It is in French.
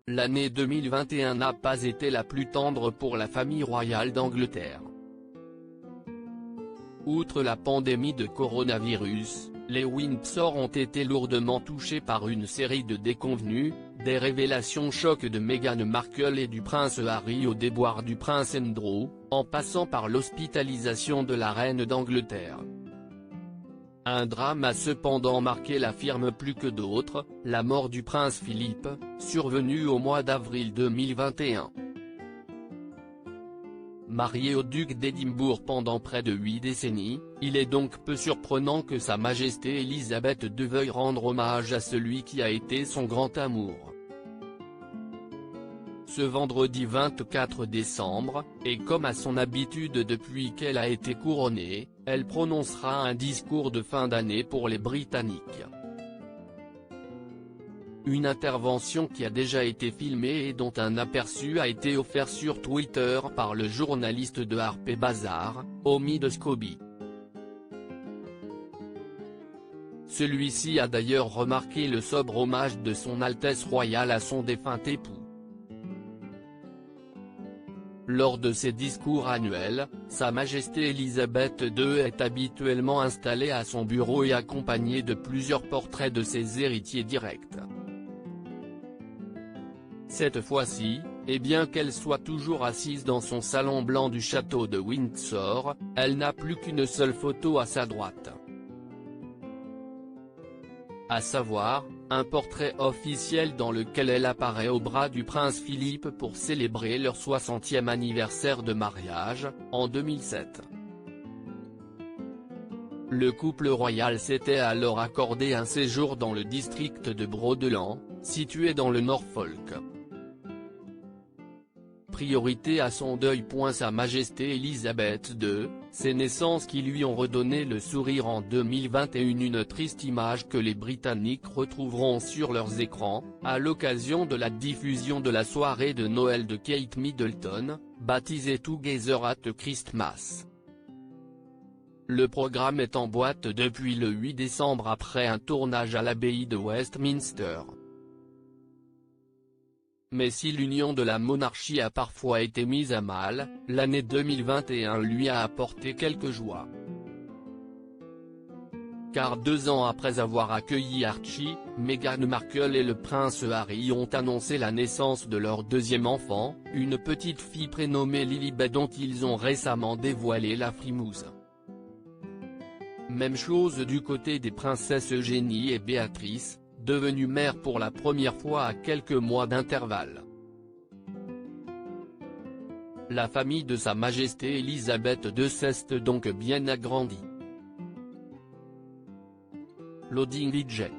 l'année 2021 n'a pas été la plus tendre pour la famille royale d'Angleterre. Outre la pandémie de coronavirus, les Windsor ont été lourdement touchés par une série de déconvenues, des révélations chocs de Meghan Markle et du prince Harry au déboire du prince Andrew, en passant par l'hospitalisation de la reine d'Angleterre. Un drame a cependant marqué la firme plus que d'autres, la mort du prince Philippe, survenue au mois d'avril 2021. Marié au duc d'Édimbourg pendant près de 8 décennies, il est donc peu surprenant que Sa Majesté Elisabeth II veuille rendre hommage à celui qui a été son grand amour. Ce vendredi 24 décembre, et comme à son habitude depuis qu'elle a été couronnée, elle prononcera un discours de fin d'année pour les Britanniques. Une intervention qui a déjà été filmée et dont un aperçu a été offert sur Twitter par le journaliste de Harper's Bazaar, Omid Scobie. Celui-ci a d'ailleurs remarqué le sobre hommage de son Altesse royale à son défunt époux. Lors de ses discours annuels, Sa Majesté Elisabeth II est habituellement installée à son bureau et accompagnée de plusieurs portraits de ses héritiers directs. Cette fois-ci, et bien qu'elle soit toujours assise dans son salon blanc du château de Windsor, elle n'a plus qu'une seule photo à sa droite. À savoir, un portrait officiel dans lequel elle apparaît au bras du prince Philippe pour célébrer leur 60e anniversaire de mariage, en 2007. Le couple royal s'était alors accordé un séjour dans le district de Brodeland, situé dans le Norfolk. Priorité à son deuil. Sa Majesté Elisabeth II, ses naissances qui lui ont redonné le sourire en 2021. Une triste image que les Britanniques retrouveront sur leurs écrans, à l'occasion de la diffusion de la soirée de Noël de Kate Middleton, baptisée Together at Christmas. Le programme est en boîte depuis le 8 décembre après un tournage à l'abbaye de Westminster. Mais si l'union de la monarchie a parfois été mise à mal, l'année 2021 lui a apporté quelques joies. Car 2 ans après avoir accueilli Archie, Meghan Markle et le prince Harry ont annoncé la naissance de leur deuxième enfant, une petite fille prénommée Lilibet dont ils ont récemment dévoilé la frimousse. Même chose du côté des princesses Eugénie et Béatrice, devenues mères pour la première fois à quelques mois d'intervalle. La famille de Sa Majesté Elisabeth II s'est donc bien agrandie. Loading Vijay.